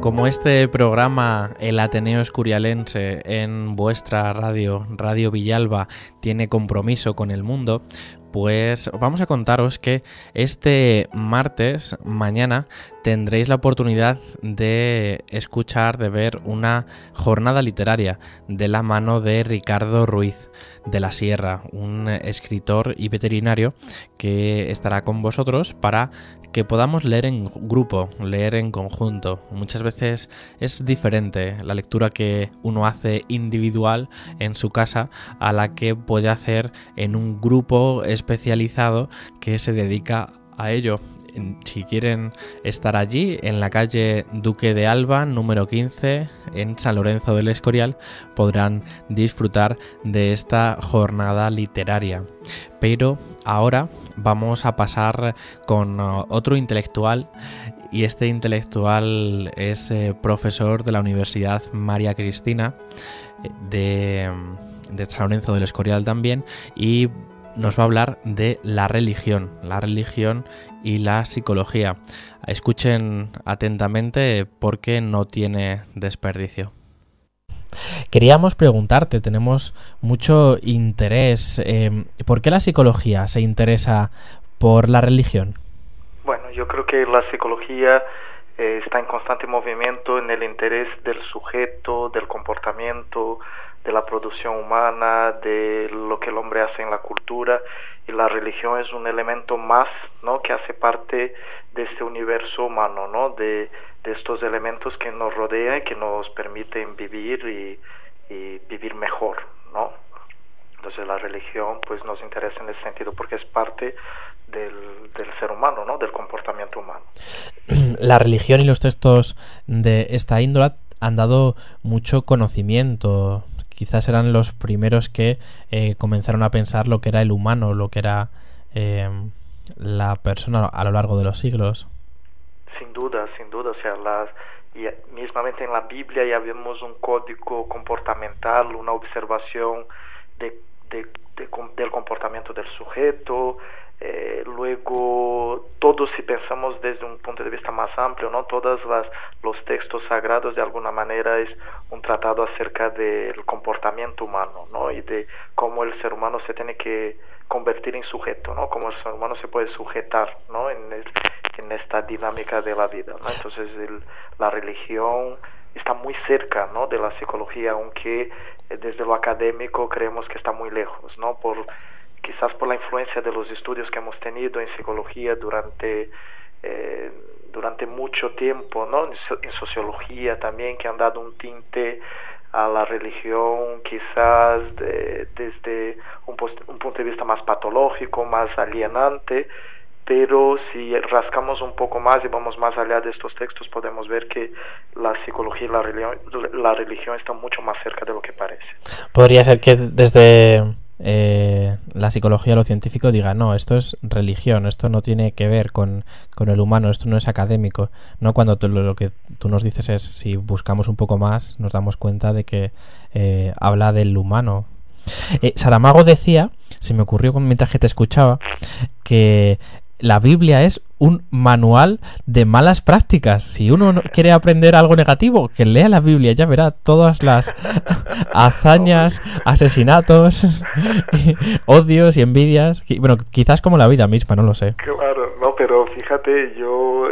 Como este programa, el Ateneo Escurialense, en vuestra radio, Radio Villalba, tiene compromiso con el mundo, pues vamos a contaros que este martes, mañana, tendréis la oportunidad de escuchar, de ver una jornada literaria de la mano de Ricardo Ruiz de la Sierra, un escritor y veterinario que estará con vosotros para que podamos leer en grupo, leer en conjunto. Muchas veces es diferente la lectura que uno hace individual en su casa a la que puede hacer en un grupo especializado que se dedica a ello. Si quieren estar allí, en la calle Duque de Alba, número 15, en San Lorenzo del Escorial, podrán disfrutar de esta jornada literaria. Pero ahora vamos a pasar con otro intelectual, y este intelectual es profesor de la Universidad María Cristina de San Lorenzo del Escorial también, y nos va a hablar de la religión y la psicología. Escuchen atentamente porque no tiene desperdicio. Queríamos preguntarte, tenemos mucho interés, ¿por qué la psicología se interesa por la religión? Bueno, yo creo que la psicología está en constante movimiento en el interés del sujeto, del comportamiento, de la producción humana, de lo que el hombre hace en la cultura, y la religión es un elemento más, ¿no?, que hace parte de este universo humano, ¿no?, de estos elementos que nos rodean y que nos permiten vivir y vivir mejor, ¿no? Entonces la religión pues nos interesa en ese sentido porque es parte del ser humano, ¿no?, del comportamiento humano. La religión y los textos de esta índole han dado mucho conocimiento. Quizás eran los primeros que comenzaron a pensar lo que era el humano, lo que era la persona a lo largo de los siglos. Sin duda, o sea, mismamente en la Biblia ya vemos un código comportamental, una observación del comportamiento del sujeto. Luego, todos, si pensamos desde un punto de vista más amplio, ¿no?, todos los textos sagrados de alguna manera es un tratado acerca del comportamiento humano, ¿no?, y de cómo el ser humano se tiene que convertir en sujeto, ¿no?, cómo el ser humano se puede sujetar, ¿no?, en esta dinámica de la vida, ¿no? Entonces la religión está muy cerca, ¿no?, de la psicología, aunque desde lo académico creemos que está muy lejos, ¿no?, quizás por la influencia de los estudios que hemos tenido en psicología durante mucho tiempo, ¿no?, en sociología también, que han dado un tinte a la religión quizás desde un punto de vista más patológico, más alienante. Pero si rascamos un poco más y vamos más allá de estos textos, podemos ver que la psicología y la religión están mucho más cerca de lo que parece. Podría ser que desde la psicología, lo científico, diga, no, esto es religión, esto no tiene que ver con el humano, esto no es académico, ¿no? Cuando lo que tú nos dices es, si buscamos un poco más, nos damos cuenta de que habla del humano. Saramago decía, se me ocurrió mientras que te escuchaba, que la Biblia es un manual de malas prácticas. Si uno quiere aprender algo negativo, que lea la Biblia, ya verá todas las hazañas, asesinatos, odios y envidias. Bueno, quizás como la vida misma, no lo sé. Claro, no, pero fíjate, yo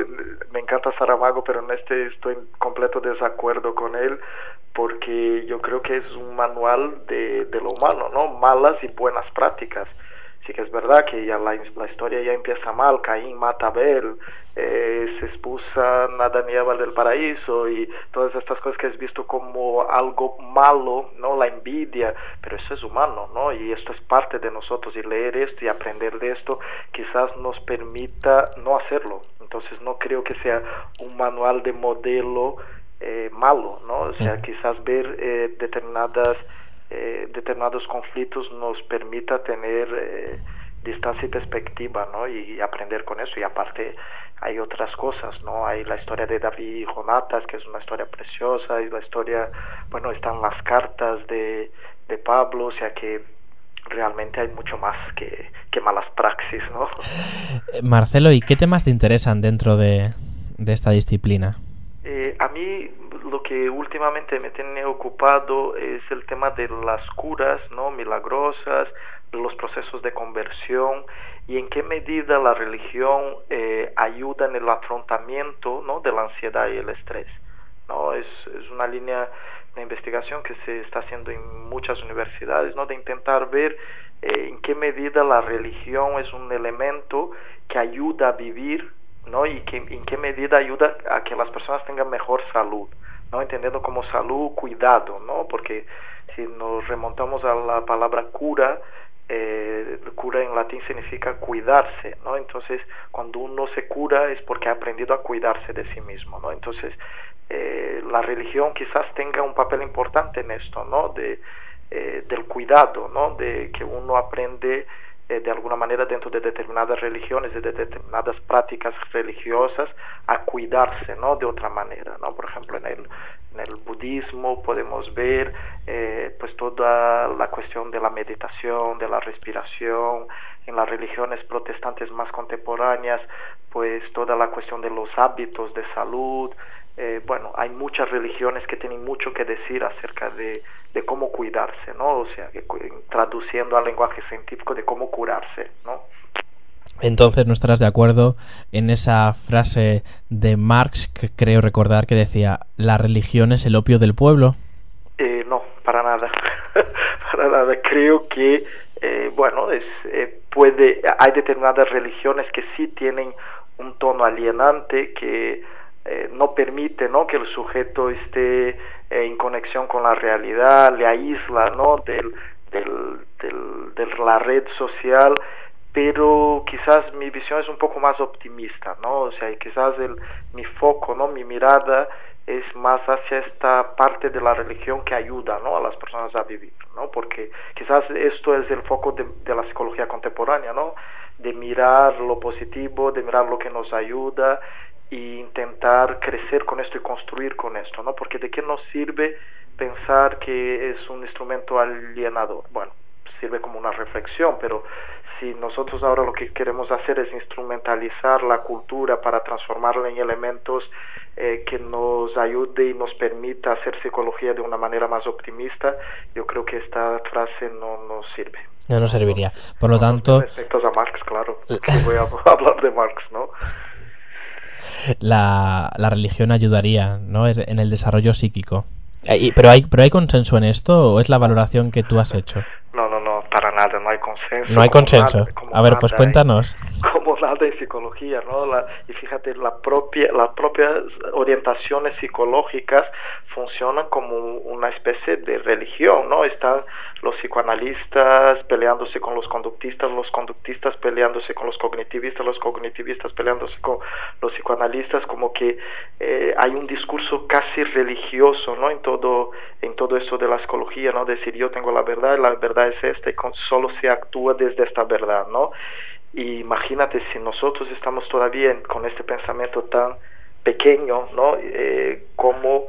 me encanta Saramago, pero en estoy en completo desacuerdo con él, porque yo creo que es un manual de lo humano, ¿no? Malas y buenas prácticas. Sí que es verdad que ya la historia ya empieza mal. Caín mata a Abel, se expulsan a Adán y Eva del paraíso y todas estas cosas que es visto como algo malo, ¿no? La envidia, pero eso es humano, ¿no? Y esto es parte de nosotros, y leer esto y aprender de esto quizás nos permita no hacerlo. Entonces no creo que sea un manual de modelo malo, ¿no? O sea, quizás ver determinados conflictos nos permita tener distancia y perspectiva, ¿no? Y aprender con eso. Y aparte hay otras cosas, ¿no? Hay la historia de David y Jonatas, que es una historia preciosa, y la historia, bueno, están las cartas de Pablo, o sea que realmente hay mucho más que malas praxis, ¿no? Marcelo, ¿y qué temas te interesan dentro de esta disciplina? A mí lo que últimamente me tiene ocupado es el tema de las curas, ¿no? Milagrosas, los procesos de conversión y en qué medida la religión ayuda en el afrontamiento, ¿no? de la ansiedad y el estrés, ¿no? Es una línea de investigación que se está haciendo en muchas universidades, ¿no? De intentar ver en qué medida la religión es un elemento que ayuda a vivir, ¿no? Y que en qué medida ayuda a que las personas tengan mejor salud, ¿no? Entendiendo como salud, cuidado, ¿no? Porque si nos remontamos a la palabra cura, cura en latín significa cuidarse, ¿no? Entonces, cuando uno se cura es porque ha aprendido a cuidarse de sí mismo, ¿no? Entonces, la religión quizás tenga un papel importante en esto, ¿no? Del cuidado, ¿no? De que uno aprende de alguna manera dentro de determinadas religiones, de determinadas prácticas religiosas, a cuidarse, ¿no? De otra manera, ¿no? Por ejemplo, en el budismo podemos ver pues toda la cuestión de la meditación, de la respiración. En las religiones protestantes más contemporáneas, pues toda la cuestión de los hábitos de salud. Bueno, hay muchas religiones que tienen mucho que decir acerca de cómo cuidarse, ¿no? O sea, traduciendo al lenguaje científico de cómo curarse, ¿no? Entonces, ¿no estarás de acuerdo en esa frase de Marx, que creo recordar, que decía, la religión es el opio del pueblo? No, para nada. Para nada. Creo que, bueno, hay determinadas religiones que sí tienen un tono alienante que no permite, ¿no? que el sujeto esté en conexión con la realidad, le aísla, ¿no? de la red social, pero quizás mi visión es un poco más optimista, ¿no? O sea, quizás mi foco, ¿no? Mi mirada es más hacia esta parte de la religión que ayuda, ¿no? a las personas a vivir, ¿no? Porque quizás esto es el foco de la psicología contemporánea, ¿no? De mirar lo positivo, de mirar lo que nos ayuda e intentar crecer con esto y construir con esto, ¿no? Porque ¿de qué nos sirve pensar que es un instrumento alienador? Bueno, sirve como una reflexión, pero si nosotros ahora lo que queremos hacer es instrumentalizar la cultura para transformarla en elementos que nos ayude y nos permita hacer psicología de una manera más optimista, yo creo que esta frase no nos sirve. No nos serviría. Por lo tanto... Respecto a Marx, claro, porque voy a hablar de Marx, ¿no? La religión ayudaría, ¿no? en el desarrollo psíquico. ¿Pero hay consenso en esto o es la valoración que tú has hecho? No, para nada, no hay consenso. No hay consenso. A ver, pues cuéntanos. Como nada en psicología, ¿no? Y fíjate, las propias orientaciones psicológicas funcionan como una especie de religión, ¿no? Están los psicoanalistas peleándose con los conductistas peleándose con los cognitivistas peleándose con los psicoanalistas, como que hay un discurso casi religioso, ¿no? En todo esto de la psicología, ¿no? Decir, yo tengo la verdad es esta, y solo se actúa desde esta verdad, ¿no? Y imagínate si nosotros estamos todavía con este pensamiento tan pequeño, ¿no? ¿Cómo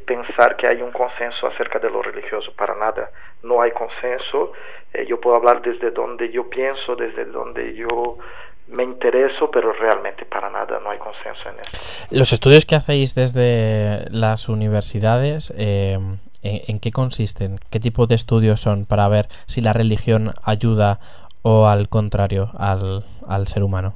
pensar que hay un consenso acerca de lo religioso? Para nada, no hay consenso. Yo puedo hablar desde donde yo pienso, desde donde yo me intereso, pero realmente para nada no hay consenso en eso. Los estudios que hacéis desde las universidades, ¿en qué consisten? ¿Qué tipo de estudios son para ver si la religión ayuda o al contrario al ser humano?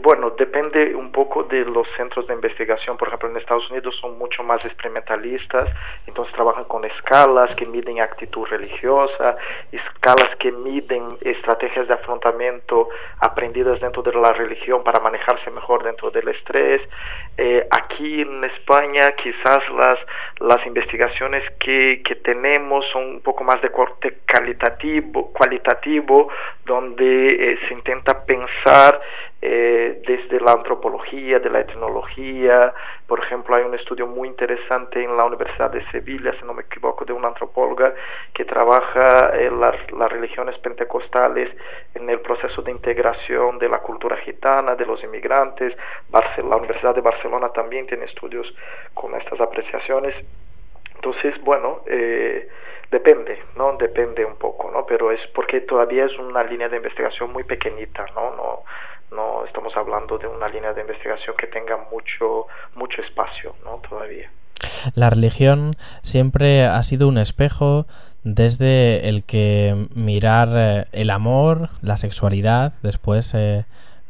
Bueno, depende un poco de los centros de investigación. Por ejemplo, en Estados Unidos son mucho más experimentalistas, entonces trabajan con escalas que miden actitud religiosa, escalas que miden estrategias de afrontamiento aprendidas dentro de la religión para manejarse mejor dentro del estrés. Aquí en España quizás las investigaciones que tenemos son un poco más de corte cualitativo, donde se intenta pensar desde la antropología, de la etnología. Por ejemplo, hay un estudio muy interesante en la Universidad de Sevilla, si no me equivoco, de una antropóloga que trabaja las religiones pentecostales en el proceso de integración de la cultura gitana, de los inmigrantes. La Universidad de Barcelona también tiene estudios con estas apreciaciones. Entonces, bueno, depende, ¿no? Depende un poco, ¿no? Pero es porque todavía es una línea de investigación muy pequeñita, ¿no? No estamos hablando de una línea de investigación que tenga mucho espacio, ¿no? Todavía. La religión siempre ha sido un espejo desde el que mirar el amor, la sexualidad. Después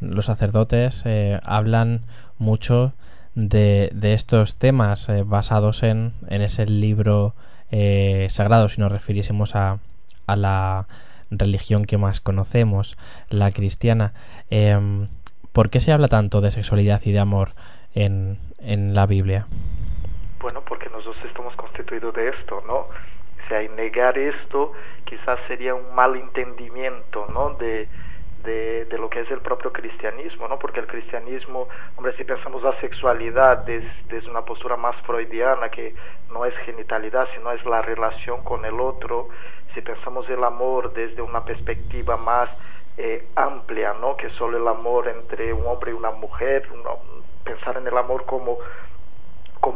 los sacerdotes hablan mucho de estos temas basados en ese libro sagrado, si nos refiriésemos a la religión que más conocemos, la cristiana. ¿Por qué se habla tanto de sexualidad y de amor en la Biblia? Bueno, porque nosotros estamos constituidos de esto, ¿no? O sea, y negar esto quizás sería un mal entendimiento, ¿no? De lo que es el propio cristianismo, ¿no? Porque el cristianismo, hombre, si pensamos la sexualidad desde una postura más freudiana, que no es genitalidad, sino es la relación con el otro, si pensamos el amor desde una perspectiva más amplia, ¿no? Que solo el amor entre un hombre y una mujer, pensar en el amor como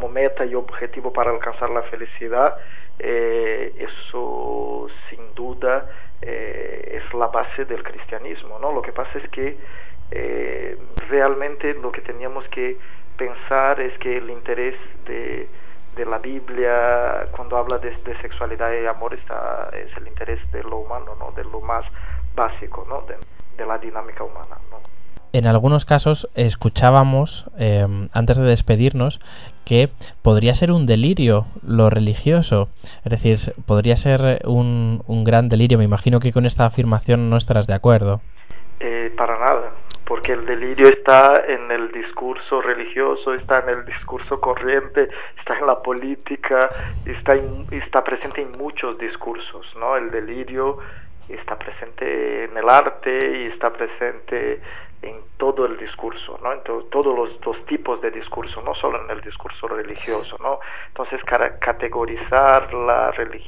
meta y objetivo para alcanzar la felicidad, eso sin duda es la base del cristianismo, ¿no? Lo que pasa es que realmente lo que teníamos que pensar es que el interés de la Biblia cuando habla de sexualidad y amor es el interés de lo humano, ¿no? De lo más básico, ¿no? De la dinámica humana, ¿no? En algunos casos escuchábamos, antes de despedirnos, que podría ser un delirio lo religioso. Es decir, podría ser un gran delirio. Me imagino que con esta afirmación no estarás de acuerdo. Para nada, porque el delirio está en el discurso religioso, está en el discurso corriente, está en la política, está presente en muchos discursos, ¿no? El delirio está presente en el arte y está presente en todo el discurso, ¿no? En todos los dos tipos de discurso, no solo en el discurso religioso, ¿no? Entonces, categorizar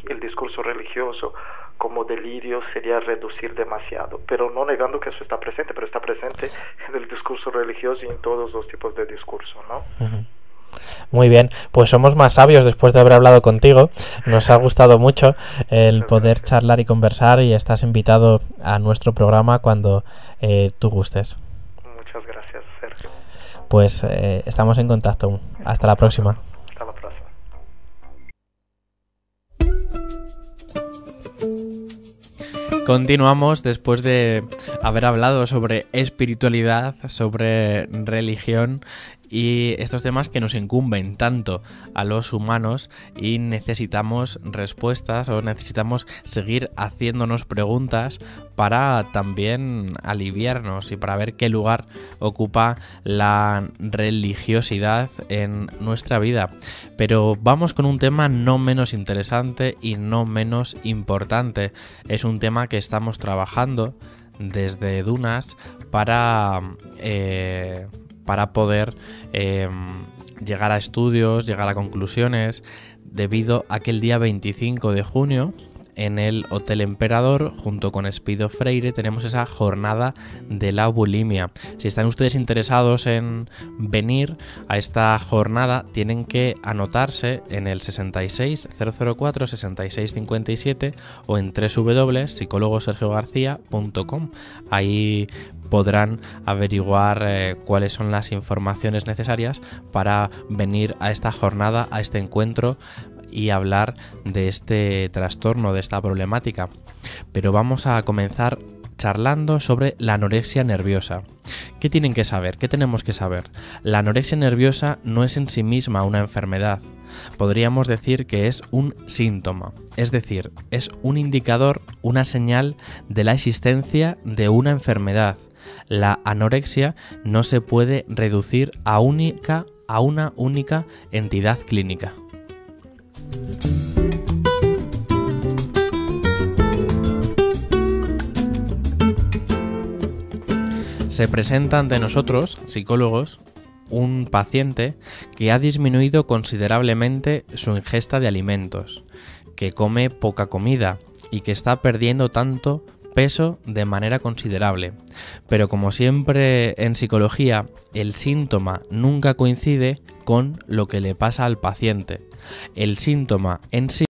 el discurso religioso como delirio sería reducir demasiado, pero no negando que eso está presente, pero está presente en el discurso religioso y en todos los tipos de discurso, ¿no? Uh-huh. Muy bien, pues somos más sabios después de haber hablado contigo. Nos ha gustado mucho el poder charlar y conversar, y estás invitado a nuestro programa cuando tú gustes. Muchas gracias, Sergio. Pues estamos en contacto. Hasta la próxima. Hasta la próxima. Continuamos después de haber hablado sobre espiritualidad, sobre religión y estos temas que nos incumben tanto a los humanos, y necesitamos respuestas o necesitamos seguir haciéndonos preguntas para también aliviarnos y para ver qué lugar ocupa la religiosidad en nuestra vida. Pero vamos con un tema no menos interesante y no menos importante. Es un tema que estamos trabajando desde Dunas para poder llegar a estudios, llegar a conclusiones, debido a que el día 25 de junio en el Hotel Emperador, junto con Espido Freire, tenemos esa jornada de la bulimia. Si están ustedes interesados en venir a esta jornada, tienen que anotarse en el 66004-6657 o en www.psicólogosergiogarcia.com. Ahí podrán averiguar cuáles son las informaciones necesarias para venir a esta jornada, a este encuentro, y hablar de este trastorno, de esta problemática. Pero vamos a comenzar charlando sobre la anorexia nerviosa. ¿Qué tienen que saber? ¿Qué tenemos que saber? La anorexia nerviosa no es en sí misma una enfermedad. Podríamos decir que es un síntoma, es decir, es un indicador, una señal de la existencia de una enfermedad. La anorexia no se puede reducir a una única entidad clínica. Se presenta ante nosotros, psicólogos, un paciente que ha disminuido considerablemente su ingesta de alimentos, que come poca comida y que está perdiendo tanto peso de manera considerable. Pero como siempre en psicología, el síntoma nunca coincide con lo que le pasa al paciente. El síntoma en sí